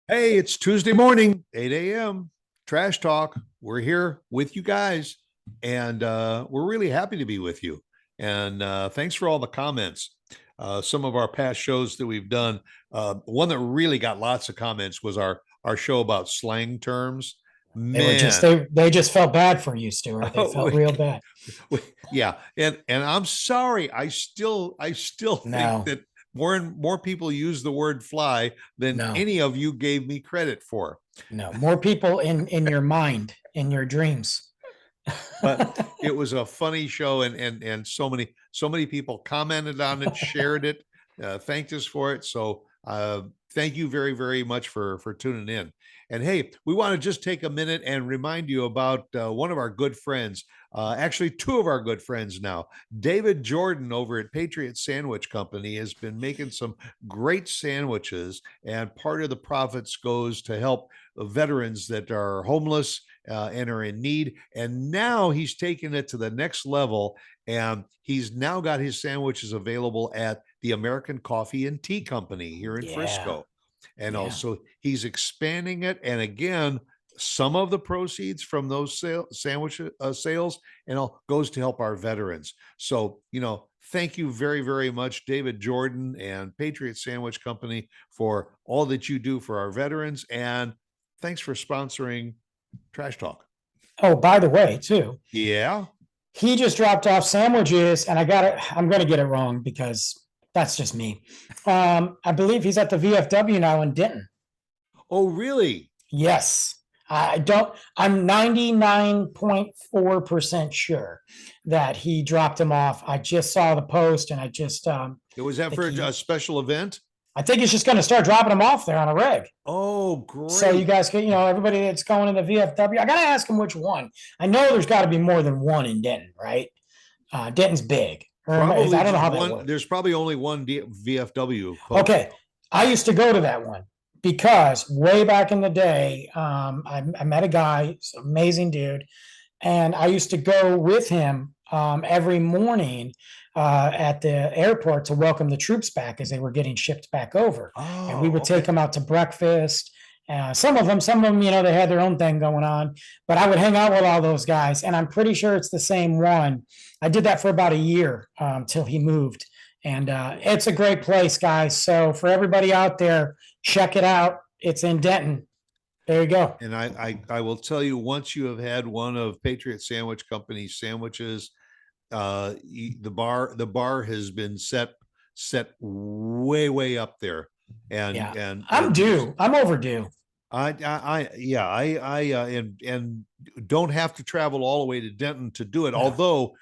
Hey, it's Tuesday morning, 8 a.m. Trash Talk. We're here with you guys, and we're really happy to be with you. And thanks for all the comments. Some of our past shows that we've done, one that really got lots of comments was our show about slang terms. They were just Man, they just felt bad for you, Stuart. They felt real bad. yeah, and I'm sorry. I still think No, that more and more people use the word fly than no, any of you gave me credit for. no. More people in your mind, in your dreams. But it was a funny show, and so many people commented on it, shared it, thanked us for it. So thank you very very much for tuning in. And hey, we want to just take a minute and remind you about one of our good friends, actually two of our good friends now. David Jordan over at Patriot Sandwich Company has been making some great sandwiches, and part of the profits goes to help veterans that are homeless and are in need. And now he's taken it to the next level. And he's now got his sandwiches available at the American Coffee and Tea Company here in Yeah, Frisco. And yeah. also, he's expanding it. And again, some of the proceeds from those sandwich sales and all goes to help our veterans. So, thank you very, very much, David Jordan and Patriot Sandwich Company, for all that you do for our veterans. And thanks for sponsoring Trash Talk. Oh, by the way, too, Yeah. he just dropped off sandwiches, and I'm gonna get it wrong because that's just me. I believe he's at the VFW now in Denton. Oh, really? Yes. I don't, I'm 99.4% sure that he dropped him off. I just saw the post and It was that think for a special event? I think he's just going to start dropping them off there on a reg. Oh, So you great. guys can, everybody that's going in the VFW, I got to ask him which one. I know there's got to be more than one in Denton, right? Denton's big. I Probably don't know just how that one. works. There's probably only one VFW post. Okay. I used to go to that one because way back in the day, I met a guy, amazing dude, and I used to go with him every morning at the airport to welcome the troops back as they were getting shipped back over. And we Oh, would take okay. them out to breakfast. Some of them, they had their own thing going on, but I would hang out with all those guys, and I'm pretty sure it's the same one. I did that for about a year till he moved, and it's a great place, guys. So for everybody out there, check it out. It's in Denton. There you go. And I will tell you, once you have had one of Patriot Sandwich Company's sandwiches, the bar has been set way way up there, and Yeah, and I'm and there's due. I'm overdue. yeah, and don't have to travel all the way to Denton to do it. No, Although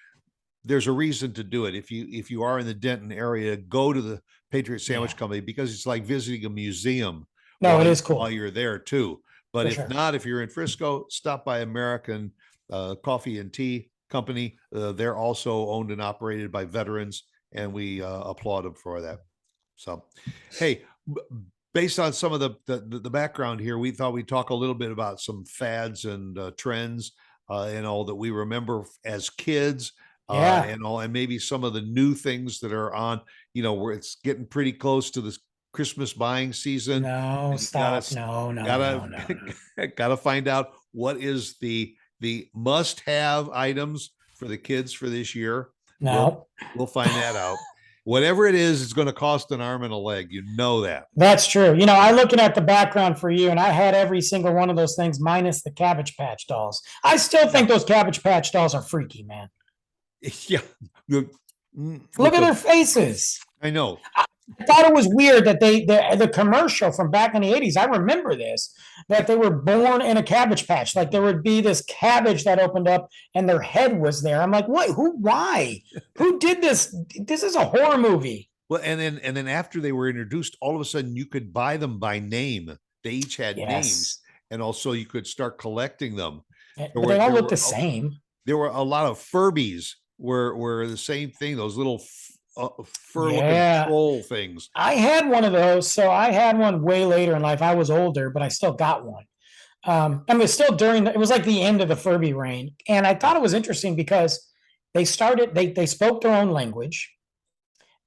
there's a reason to do it. If you are in the Denton area, go to the Patriot yeah, Sandwich Company because it's like visiting a museum no, it is while cool you're there too. But for if sure. not, if you're in Frisco, stop by American Coffee and Tea Company. They're also owned and operated by veterans, and we applaud them for that. So, hey, based on some of the background here, we thought we'd talk a little bit about some fads and trends and all that we remember as kids, Yeah, and all, and maybe some of the new things that are on. Where it's getting pretty close to this Christmas buying season, no, and you stop. No, no, no, gotta no, no. gotta find out what is the must have items for the kids for this year. We'll No, we'll find that out. Whatever it is, it's going to cost an arm and a leg. You know that. that's true. I looking at the background for you, and I had every single one of those things minus the Cabbage Patch dolls. I still Yeah. think those Cabbage Patch dolls are freaky, man. Yeah. Look With at the their faces. I know. I thought it was weird that the commercial from back in the 80s, I remember this, that they were born in a cabbage patch. Like there would be this cabbage that opened up and their head was there. I'm like, what? Who? Why? Who did this? This is a horror movie. Well, and then after they were introduced, all of a sudden you could buy them by name. They each had names, Yes. and also you could start collecting them. There But were they all there look were the a, same. there were a lot of Furbies were the same thing. Those little fur looking Yeah. troll things. I had one of those. So I had one way later in life. I was older, but I still got one. And it was still it was like the end of the Furby reign. And I thought it was interesting because they spoke their own language,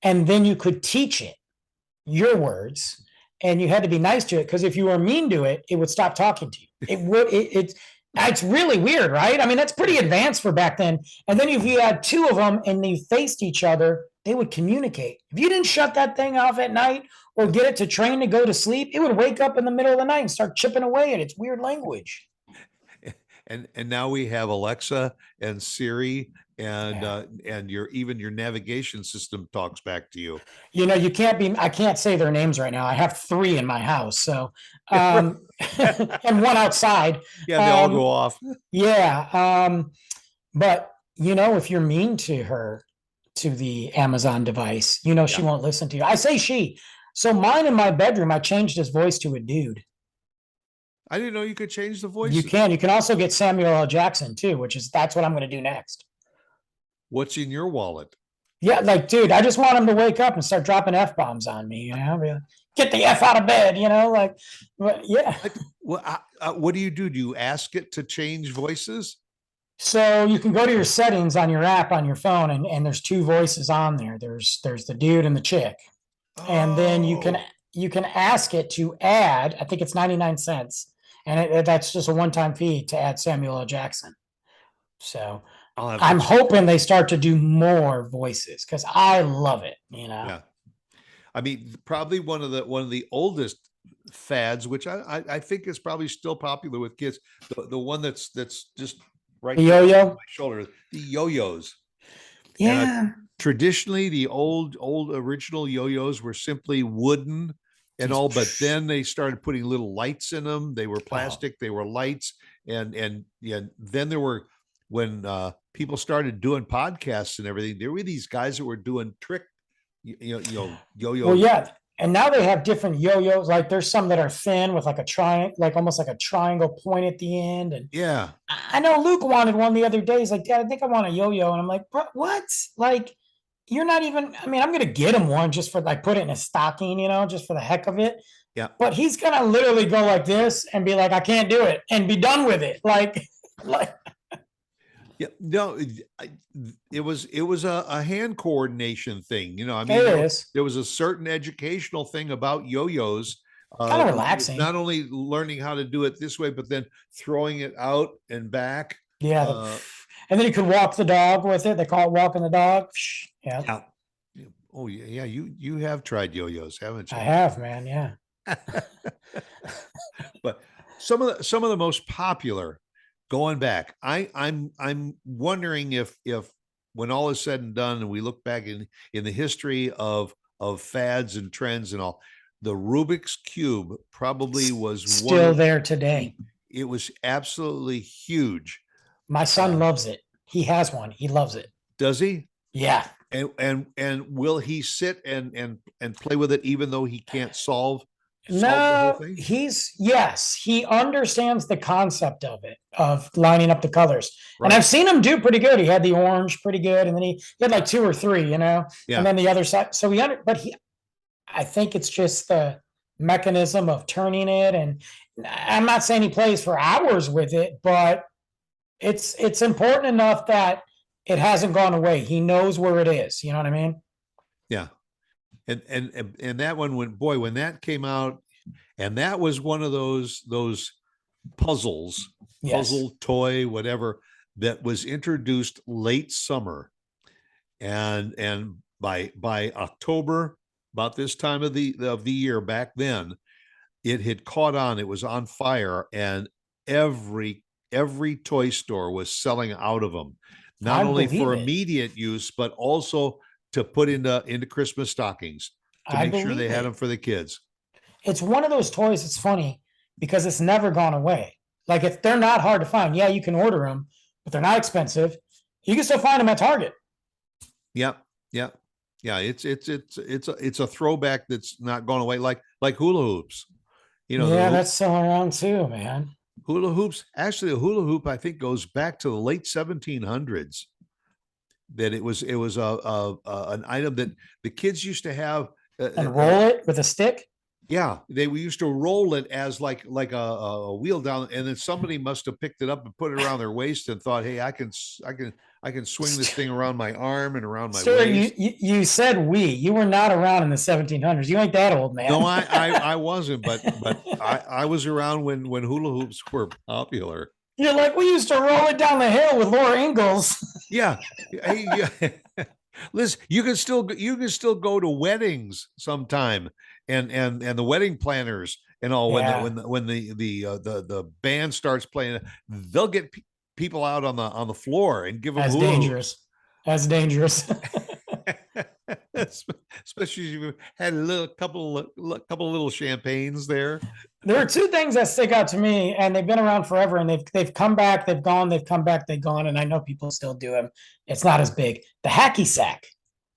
and then you could teach it your words, and you had to be nice to it because if you were mean to it, it would stop talking to you. It would. It's really weird, right? I mean, that's pretty advanced for back then. And then if you had two of them and they faced each other, they would communicate. If you didn't shut that thing off at night or get it to train to go to sleep, it would wake up in the middle of the night and start chipping away at its weird language. And now we have Alexa and Siri and Yeah. and your navigation system talks back to you. You know, I can't say their names right now. I have three in my house. So, Right. and one outside. Yeah, they all Um, go off. yeah. But you know, if you're mean to her, to the Amazon device, you know, she Yeah. won't listen to you. I say she. So mine in my bedroom, I changed his voice to a dude. I didn't know you could change the You voices. can. You can also get Samuel L. Jackson too, that's what I'm going to do next. What's in your wallet? Yeah, like, dude, I just want him to wake up and start dropping F bombs on me. You know, be like, get the F out of bed. You know, like, but yeah. What do you do? Do you ask it to change voices? So you can go to your settings on your app on your phone, and there's two voices on there. There's the dude and the chick, and then Oh, you can ask it to add. I think it's 99 cents, and that's just a one time fee to add Samuel L. Jackson. So I'll have to I'm check. hoping they start to do more voices because I love it. You know. Yeah. I mean, probably one of the oldest fads, which I think is probably still popular with kids. The one that's just right The there on yo-yo. my shoulder, the yo-yos. And Yeah. traditionally, the old original yo-yos were simply wooden and all, but Just then they started putting little lights in them. They were oh, plastic, they were lights, and yeah, then there were when people started doing podcasts and everything, there were these guys that were doing trick, well, yo-yo. yeah. And now they have different yo-yos. Like there's some that are thin with like a triangle, like almost like a triangle point at the end. And Yeah, I know Luke wanted one the other day. He's like, Dad, I think I want a yo-yo. And I'm like, what? Like, you're not even, I mean, I'm gonna get him one just for like put it in a stocking, you know, just for the heck of it. yeah. But he's gonna literally go like this and be like, I can't do it and be done with it. Like Yeah, no, it was a hand coordination thing. I mean, it is there was a certain educational thing about yo-yos. kind of It's relaxing. not only learning how to do it this way, but then throwing it out and back. Yeah. Uh, And then you could walk the dog with it. They call it walking the dog. Yeah. yeah. Oh yeah, yeah. You have tried yo-yos, haven't I you? have, man. Yeah. But some of the most popular going back, I'm wondering if when all is said and done and we look back in the history of fads and trends and all, the Rubik's Cube probably was one Still of there today. it was absolutely huge. My son Uh, loves it. He has one. He loves it. does he? Yeah. And will he sit and play with it even though he can't solve the whole No, thing? yes, he understands the concept of it, of lining up the colors. And Right. I've seen him do pretty good. He had the orange pretty good. And then he had like two or three, you know, and Yeah. then the other side. So I think it's just the mechanism of turning it. And I'm not saying he plays for hours with it, but it's important enough that it hasn't gone away. He knows where it is. You know what I mean? Yeah. And that one when that came out, and that was one of those puzzles, Yes. puzzle toy, whatever, that was introduced late summer. And by October, about this time of the year back then, it had caught on, it was on fire, and every toy store was selling out of them, not I only believe for it. immediate use, but also to put into Christmas stockings to I make sure they believe had it. them for the kids. It's one of those toys. It's funny because it's never gone away. Like if they're not hard to find, yeah, you can order them, but they're not expensive. You can still find them at Target. Yep, yep, yeah. It's a throwback that's not gone away, like hula hoops. Yeah, The that's still around too, man. hula hoops. Actually, a hula hoop I think goes back to the late 1700s. That it was an item that the kids used to have. And roll it with a stick. Yeah, we used to roll it as like a wheel down, and then somebody must have picked it up and put it around their waist and thought, "Hey, I can swing this thing around my arm and around my Stuart, waist. you said we. You were not around in the 1700s. You ain't that old, man. No, I wasn't, but I was around when hula hoops were popular. You're like, we used to roll it down the hill with Laura Ingalls. Yeah. Yeah. Listen, you can still go to weddings sometime, and the wedding planners and all, Yeah, when the band starts playing, they'll get people out on the floor and give them that's hula hoops. dangerous. That's dangerous. Especially if you had a couple of little champagnes there. There are two things that stick out to me, and they've been around forever, and they've come back, they've gone, they've come back, they've gone, and I know people still do them. It's not as big. The hacky sack.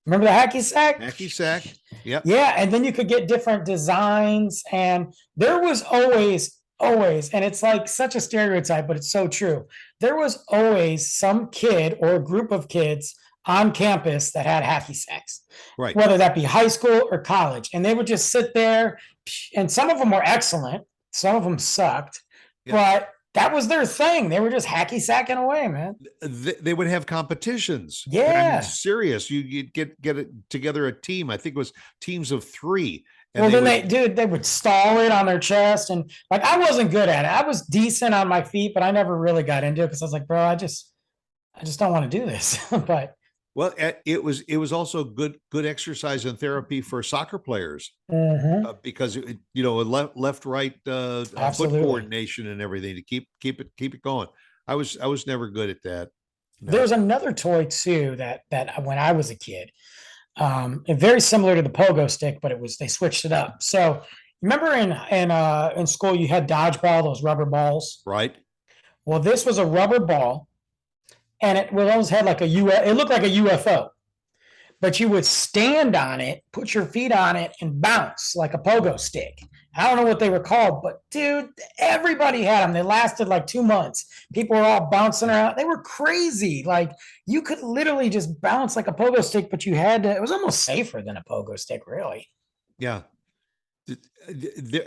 Remember the hacky sack? Hacky sack. Yep. Yeah, and then you could get different designs, and there was always, and it's like such a stereotype, but it's so true. There was always some kid or a group of kids on campus that had hacky sacks, Right. whether that be high school or college, and they would just sit there, and some of them were excellent, some of them sucked, Yeah. but that was their thing. They were just hacky sacking away, man. They would have competitions. I Yeah. mean, serious. You'd get it together a team. I think it was teams of 3. And Well, then would, they would stall it on their chest, and like I wasn't good at it. I was decent on my feet, but I never really got into it because I was like, bro, I just don't want to do this. But well, it was also good exercise and therapy for soccer players, mhm, because left right foot absolutely, coordination and everything to keep it going. I was never good at that. No. there's another toy too that when I was a kid, and very similar to the pogo stick, but they switched it up. So remember in school you had dodgeball, those rubber balls. Right. Well, this was a rubber ball, and it almost had like it looked like a UFO, but you would stand on it, put your feet on it, and bounce like a pogo stick. I don't know what they were called, but dude, everybody had them. They lasted like 2 months. People were all bouncing around. They were crazy. Like you could literally just bounce like a pogo stick, but you had to, it was almost safer than a pogo stick, really. Yeah.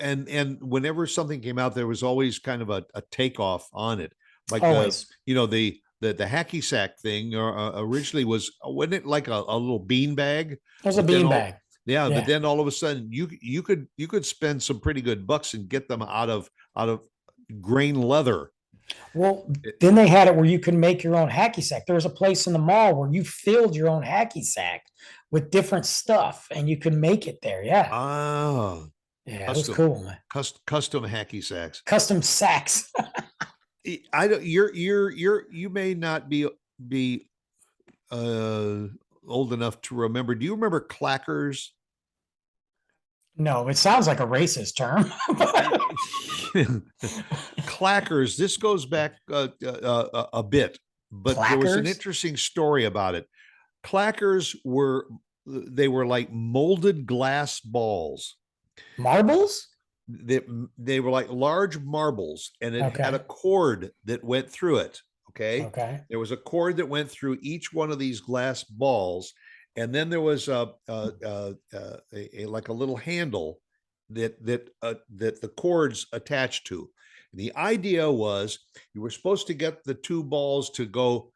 And whenever something came out, there was always kind of a takeoff on it. Like Always. the hacky sack thing originally wasn't it like a little bean bag? It was a But then bean all- bag. Yeah, Yeah. but then all of a sudden you could spend some pretty good bucks and get them out of grain leather. Well, It- then they had it where you could make your own hacky sack. There was a place in the mall where you filled your own hacky sack with different stuff and you could make it there. Yeah. Ah, Yeah, it was custom cool, man. custom hacky sacks. Custom sacks. I don't. You may not be uh old enough to remember. Do you remember clackers? No, it sounds like a racist term. Clackers. This goes back a bit, but there was an Clackers? interesting story about it. Clackers were like molded glass balls. Marbles? They were like large marbles, and it had Okay. a cord that went through it. Okay. Okay. There was a cord that went through each one of these glass balls, and then there was like a little handle that the cords attached to. And the idea was you were supposed to get the two balls to go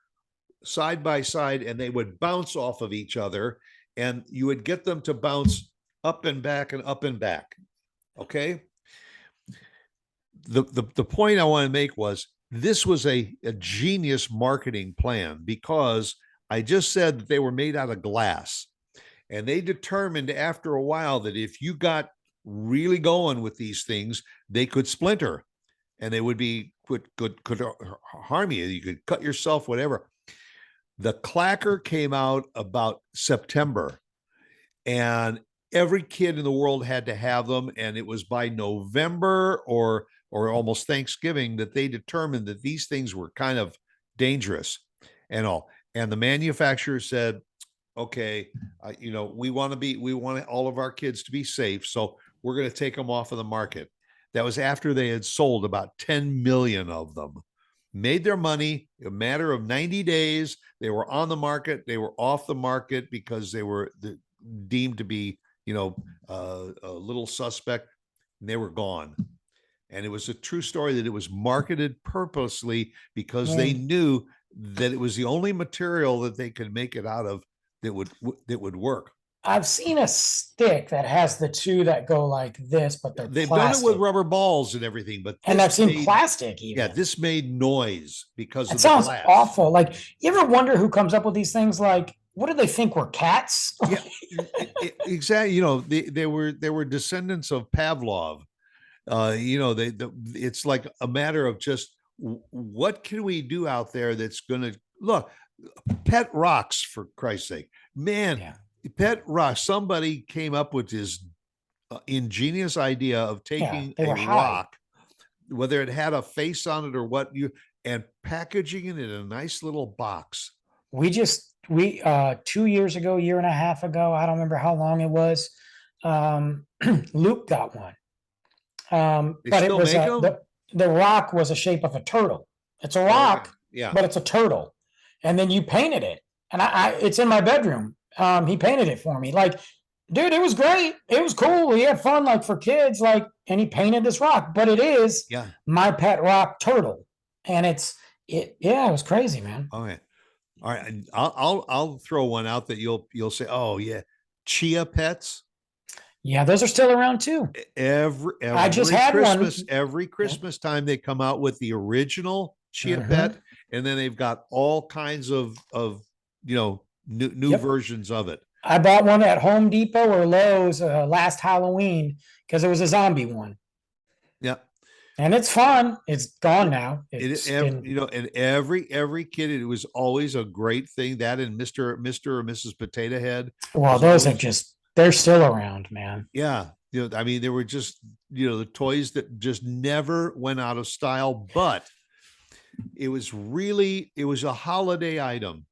side by side, and they would bounce off of each other, and you would get them to bounce up and back and up and back. Okay. The point I want to make was this was a genius marketing plan, because I just said that they were made out of glass, and they determined after a while that if you got really going with these things, they could splinter, and they would be could harm you. You could cut yourself, whatever. The clacker came out about September, and every kid in the world had to have them, and it was by November or almost Thanksgiving that they determined that these things were kind of dangerous and all. And the manufacturer said, okay, we want all of our kids to be safe, so we're going to take them off of the market. That was after they had sold about 10 million of them, made their money in a matter of 90 days. They were on the market, they were off the market because they were deemed to be a little suspect, and they were gone. And it was a true story that it was marketed purposely because they Mm. knew that it was the only material that they could make it out of that would work. I've seen a stick that has the two that go like this, but they're They've done it with plastic. rubber balls and everything, but And I've seen made plastic yeah, even. this made noise because It of the sounds glass. awful. Like, you ever wonder who comes up with these things? Like, what do they think we're cats? Yeah, exactly. You know, they were descendants of Pavlov. You know, it's like a matter of just what can we do out there that's going to look pet rocks, for Christ's sake, man. Yeah. Pet rocks. Somebody came up with this ingenious idea of Yeah. taking They a were high. rock, whether it had a face on it or what you, and packaging it in a nice little box. We 2 years ago, year and a half ago, I don't remember how long it was. Um, Luke got one. They But it still was make them. the rock was a shape of a turtle. It's a Oh yeah, rock, yeah. but it's a turtle. And then you painted it. And it's in my bedroom. He painted it for me. Like, dude, it was great. It was cool. We had fun, like for kids, like, and he painted this rock, but it is Yeah. my pet rock turtle. And yeah, it was crazy, man. All right. All right. And I'll throw one out that you'll say, oh yeah, chia pets. Yeah, those are still around too. I just Every had one. Christmas, every Christmas time they come out with the original chia Mhm. pet, and then they've got all kinds of new Yep. versions of it. I bought one at Home Depot or Lowe's last Halloween because it was a zombie one. Yeah. And it's fun. It's gone now. It's been, And every kid, it was always a great thing. That and Mr. or Mrs. Potato Head well, was those have always, just, they're still around, man. yeah. I mean, they were just, the toys that just never went out of style, but it was a holiday item.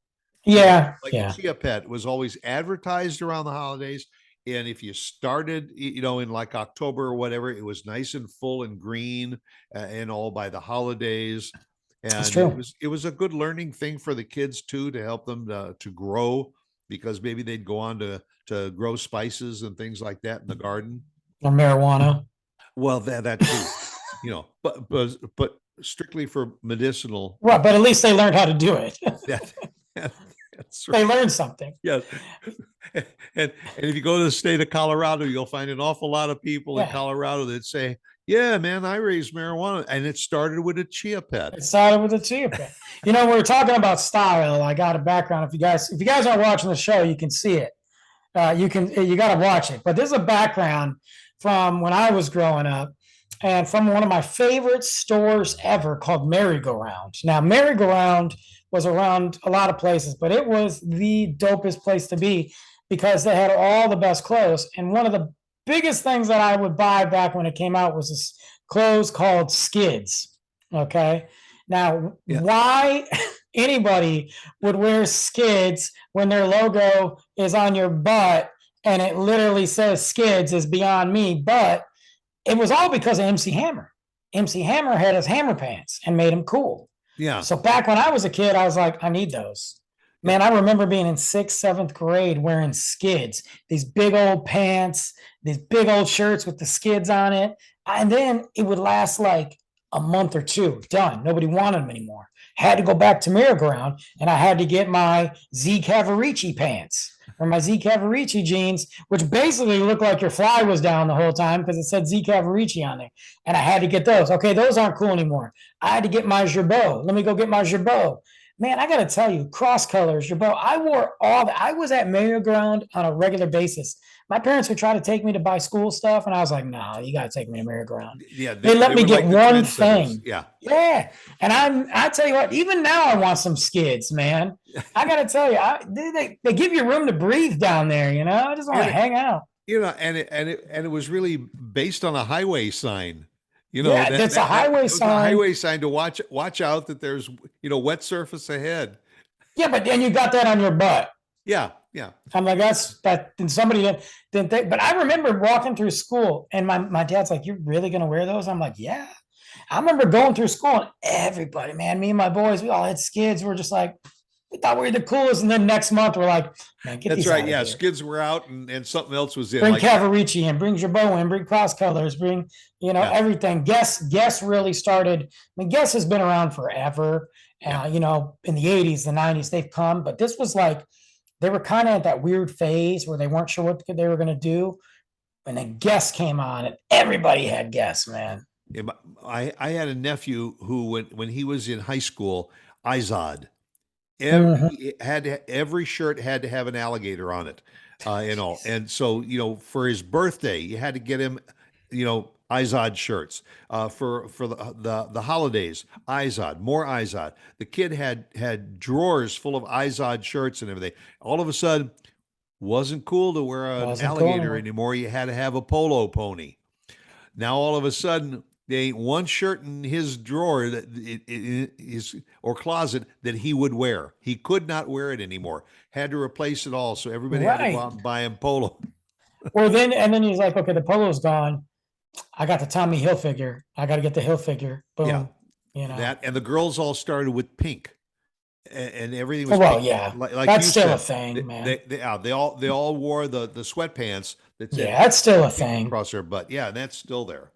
Yeah. Like Yeah. Chia Pet was always advertised around the holidays. And if you started, in like October or whatever, it was nice and full and green and all by the holidays. It's And true. it was a good learning thing for the kids too, to help them to grow, because maybe they'd go on to grow spices and things like that in the garden. Or marijuana. Well, that too, but strictly for medicinal. Right. But at least they learned how to do it. That, that's They right. learned something. Yeah. And if you go to the state of Colorado, you'll find an awful lot of people in Yeah. Colorado that say, yeah, man, I raised marijuana. And it started with a chia pet. It started with a chia pet. We were talking about style. I got a background. If you guys aren't watching the show, you can see it. You got to watch it. But this is a background from when I was growing up, and from one of my favorite stores ever called Merry Go Round. Now, Merry Go Round was around a lot of places, but it was the dopest place to be because they had all the best clothes. And one of the biggest things that I would buy back when it came out was this clothes called Skidz. Okay. Now, Yeah. why anybody would wear Skidz when their logo is on your butt and it literally says Skidz is beyond me. But it was all because of MC Hammer. MC Hammer had his hammer pants and made them cool. Yeah. So back when I was a kid, I was like, I need those. Man, I remember being in 6th, 7th grade wearing Skidz, these big old pants, these big old shirts with the Skidz on it. And then it would last like a month or two, done. Nobody wanted them anymore. Had to go back to merry-go-round, and I had to get my Z Cavarici pants or my Z Cavarici jeans, which basically looked like your fly was down the whole time because it said Z Cavarici on there. And I had to get those. Okay, those aren't cool anymore. I had to get my Girbeau. Let me go get my Girbeau. Man, I got to tell you, cross colors, Girbeau. I wore all that. I was at merry-go-round on a regular basis. My parents would try to take me to buy school stuff, and I was like, no, you got to take me to merry-go-round. Yeah. They let me were get like the one trendsetters. thing. Yeah. Yeah. And I tell you what, even now I want some Skidz, man. I got to tell you, they give you room to breathe down there, I just want to hang out. And it was really based on a highway sign. Yeah, that's a highway sign. A highway sign to watch out that there's, wet surface ahead. Yeah, but then you got that on your butt. Yeah. Yeah. I'm like, and somebody didn't think, but I remember walking through school and my dad's like, you're really going to wear those? I'm like, yeah. I remember going through school and everybody, man, me and my boys, we all had Skidz. We're just like, We thought we were the coolest. And then next month we're like, man, get That's these right. out of Yeah, here. Skidz were out and something else was in. Bring Like, Cavaricci in, bring Jabot in, bring cross colors, bring, yeah, everything. Guess really started. I mean, Guess has been around forever. yeah. In the 80s, the 90s, they've come, but this was like they were kind of at that weird phase where they weren't sure what they were going to do. And then Guess came on, and everybody had Guess, man. I had a nephew who when he was in high school, Izod. Mhm. Every shirt had to have an alligator on it, and all. And so, for his birthday, you had to get him, Izod shirts. For the holidays, Izod, more Izod. The kid had drawers full of Izod shirts and everything. All of a sudden, wasn't cool to wear an Wasn't cool alligator anymore. anymore. You had to have a polo pony. Now all of a sudden, there ain't one shirt in his drawer that it is or closet that he would wear. He could not wear it anymore. Had to replace it all. So everybody had to go Right. out and buy him polo. Well, then he's like, okay, the polo's gone. I got the Tommy Hilfiger. I got to get the Hilfiger. Yeah, Boom. that and the girls all started with pink, and everything was Well, pink. yeah, Like that's you still a said, thing, man. they all wore the sweatpants that said Yeah, that's still a pink thing. across their butt. Yeah, and that's still there.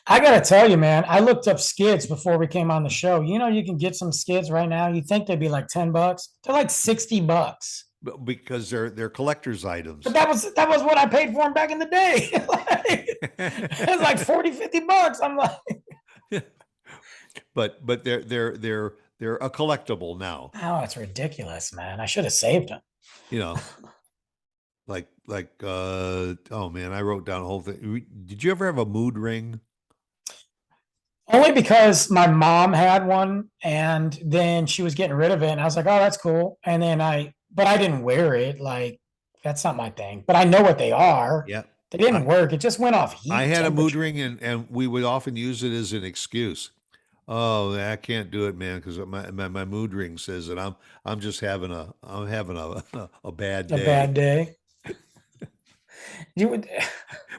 I gotta tell you, man, I looked up skids before we came on the show. You can get some skids right now. You think they'd be like $10. They're like $60. Because they're collector's But items. that was what I paid for them back in the day. It was like 40, $50. I'm like, but they're a collectible now. oh, it's ridiculous, man. I should have saved them. You know, oh man, I wrote down a whole thing. Did you ever have a mood ring? Only because my mom had one and then she was getting rid of it. And I was like, oh, that's cool. But I didn't wear it. Like, that's not my thing. But I know what they are. Yeah. They didn't work. It just went off heat. I had a mood temperature. ring and we would often use it as an excuse. Oh, I can't do it, man, because my mood ring says that I'm just having a bad A day. bad day. You would,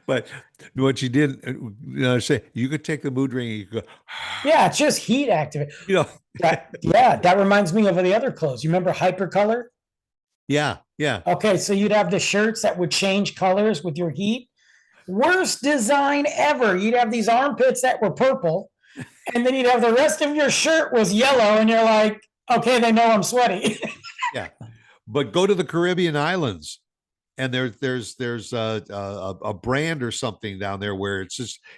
But what you did, say you could take the mood ring and you could go, yeah, it's just heat activate. That reminds me of the other clothes. You remember Hypercolor? yeah, yeah. Okay, so you'd have the shirts that would change colors with your heat. Worst design ever. You'd have these armpits that were purple, and then you'd have the rest of your shirt was yellow, and you're like, okay, they know I'm sweaty. Yeah, but go to the Caribbean islands, and there's a brand or something down there where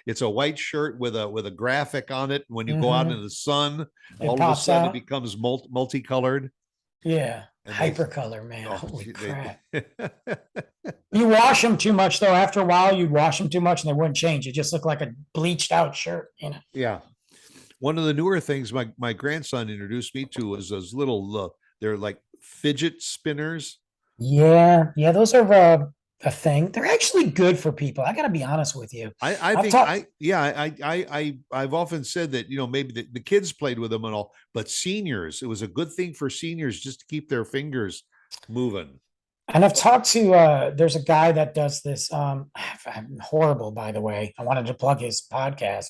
it's a white shirt with a graphic on it. When you go out in the sun, It all of a pops sudden out. it becomes multicolored. Yeah, And they- Hypercolor, man. Oh, Holy they- crap. You wash them too much, though. After a while, you'd wash them too much and they wouldn't change. It just looked like a bleached out shirt. Yeah. One of the newer things my grandson introduced me to was those little they're like fidget spinners. Yeah, those are a thing. They're actually good for people. I got to be honest with you. I I've think talked- I've often said that, maybe the kids played with them and all, but seniors, it was a good thing for seniors just to keep their fingers moving. And I've talked to there's a guy that does this. I'm horrible, by the way. I wanted to plug his podcast.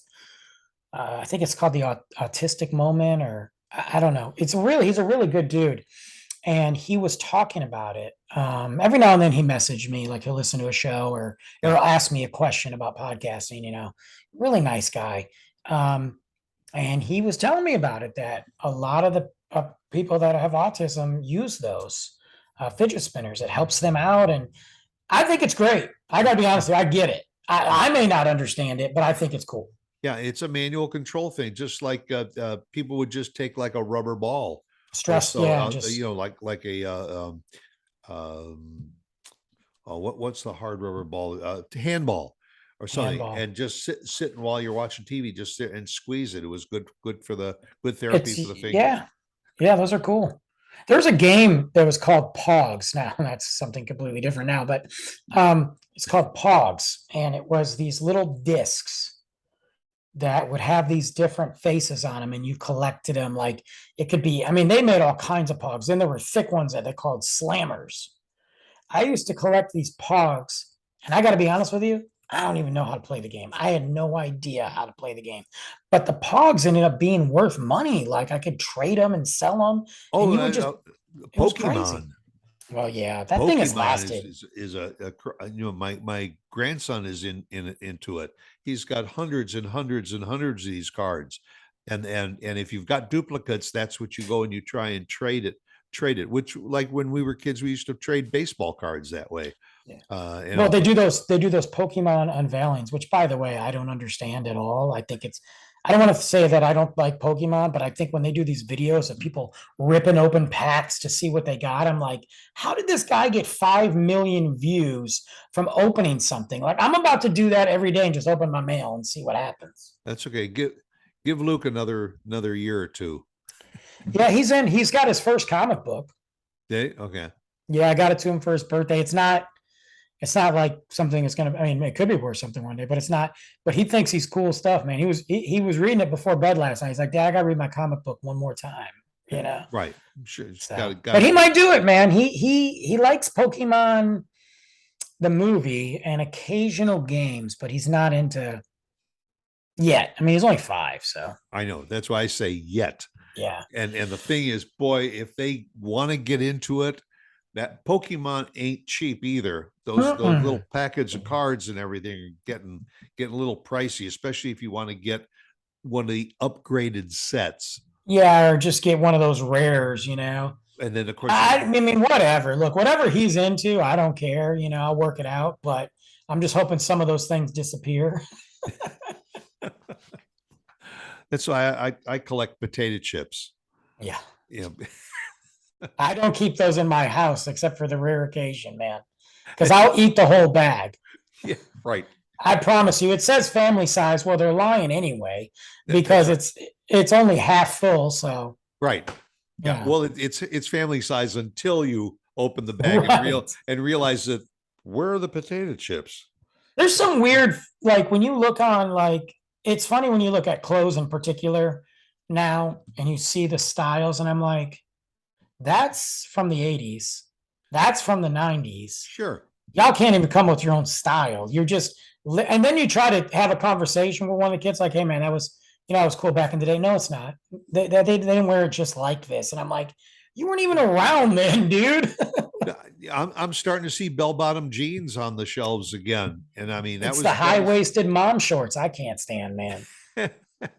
I think it's called the Autistic Moment, or I don't know. He's a really good dude, and he was talking about it. Every now and then he messaged me, like he'll listen to a show or he'll ask me a question about podcasting. Really nice guy. And he was telling me about it, that a lot of the people that have autism use those fidget spinners. It helps them out, and I think it's great. I got to be honest with you, I get it. I may not understand it, but I think it's cool. Yeah, it's a manual control thing, just like people would just take like a rubber ball. Stress, So, yeah, just like a what's the hard rubber ball? Handball or something, Handball. and just sit and while you're watching TV, just sit and squeeze it. It was good good therapy for the fingers. Yeah, those are cool. There's a game that was called Pogs. Now that's something completely different now, but it's called Pogs, and it was these little discs that would have these different faces on them, and you collected them. Like it could be, I mean, they made all kinds of Pogs. Then there were thick ones that they called slammers. I used to collect these Pogs, and I got to be honest with you, I don't even know how to play the game. I had no idea how to play the game, but the Pogs ended up being worth money. Like I could trade them and sell them, Oh, and you would just, it was crazy. Pokemon. Well, yeah, that thing has Pokemon lasted. is my grandson is into it. He's got hundreds and hundreds and hundreds of these cards, and if you've got duplicates, that's what you go and you try and trade it. Which, like when we were kids, we used to trade baseball cards that way. Yeah. You Well, know, they do those Pokemon unveilings, which by the way, I don't understand at all. I think it's, I don't want to say that I don't like Pokemon, but I think when they do these videos of people ripping open packs to see what they got, I'm like, how did this guy get 5 million views from opening something? Like I'm about to do that every day and just open my mail and see what happens. that's okay. Give Luke another year or two. Yeah, he's got his first comic book. Okay. Yeah, I got it to him for his birthday. It's not like something that's gonna, I mean, it could be worth something one day, but it's not. But he thinks he's cool stuff, man. He was reading it before bed last night. He's like, Dad, I gotta read my comic book one more time, you know. Right. Sure. So, but he might do it, man. He likes Pokemon the movie and occasional games, but he's not into yet. I mean, he's only 5, so I know. That's why I say yet. yeah. And the thing is, boy, if they want to get into it, that Pokemon ain't cheap either. Those little package of cards and everything are getting a little pricey, especially if you want to get one of the upgraded sets. Yeah, or just get one of those rares, you know. And then of course, I mean, whatever. Look, whatever he's into, I don't care. You know, I'll work it out. But I'm just hoping some of those things disappear. that's why I collect potato chips. Yeah, You know, I don't keep those in my house except for the rare occasion, man, because I'll eat the whole bag. yeah, right. I promise you. It says family size. Well, they're lying anyway because Right. it's only half full. So Right. Yeah. yeah, Well, it's family size until you open the bag right. and realize that where are the potato chips? There's some weird, like when you look on, like it's funny when you look at clothes in particular now and you see the styles, and I'm like, that's from the 80s. That's from the 90s. Sure. Y'all can't even come with your own style. You're just, and then you try to have a conversation with one of the kids, like, hey, man, that was, that was cool back in the day. No, it's not. They didn't wear it just like this. And I'm like, you weren't even around then, dude. I'm starting to see bell bottom jeans on the shelves again, and I mean It's the high that waisted mom shorts I can't stand, man. was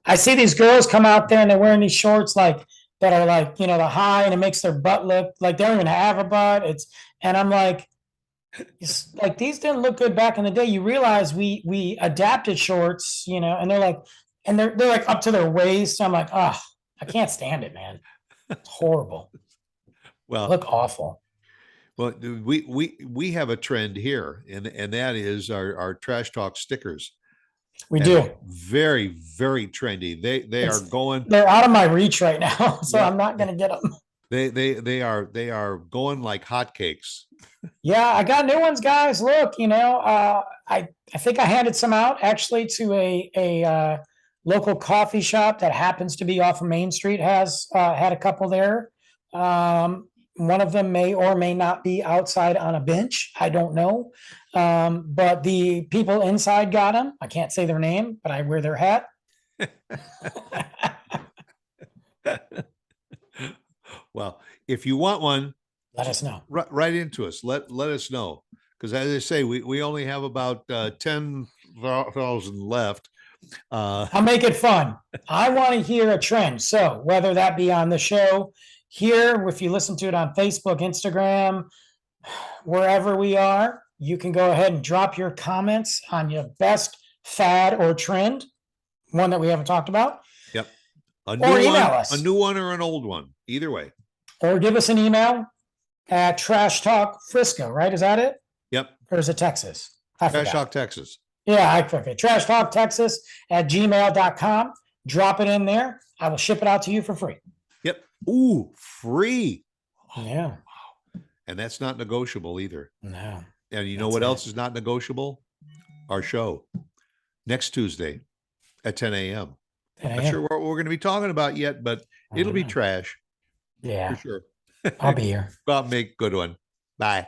I see these girls come out there and they're wearing these shorts like that are like, the high, and it makes their butt look like they don't even have a butt. And I'm like, it's like these didn't look good back in the day. You realize we adapted shorts, and they're like, and they're like up to their waist. I'm like, oh, I can't stand it, man. It's horrible. well, Look awful. well, we have a trend here, and that is our trash talk stickers. We And do. very very trendy. They are going. They're out of my reach right now, so Yeah, I'm not gonna get them. they are going like hotcakes. Yeah, I got new ones, guys. Look, I think I handed some out actually to a local coffee shop that happens to be off of Main Street. Has had a couple there. One of them may or may not be outside on a bench. I don't know. But the people inside got them. I can't say their name, but I wear their hat. Well, if you want one, Let us know. right into us. Let us know, because as I say, we only have about 10,000 left. I'll make it fun. I want to hear a trend. So whether that be on the show here, if you listen to it on Facebook, Instagram, wherever we are, you can go ahead and drop your comments on your best fad or trend, one that we haven't talked about, Yep. A or new email one, us. a new one or an old one, either way. Or give us an email at Trash Talk Frisco, right? Is that it? Yep. Or is it Texas? I Trash forgot. Talk Texas. Yeah, I forget. Trash Talk Texas at gmail.com. Drop it in there. I will ship it out to you for free. Yep. Ooh, free. Yeah. And that's not negotiable either. No. And you know That's what it. else is not negotiable? Our show next Tuesday at 10 a.m. Not sure what we're going to be talking about yet, but it'll be trash Yeah. for sure. I'll be here. Well, make a good one. Bye.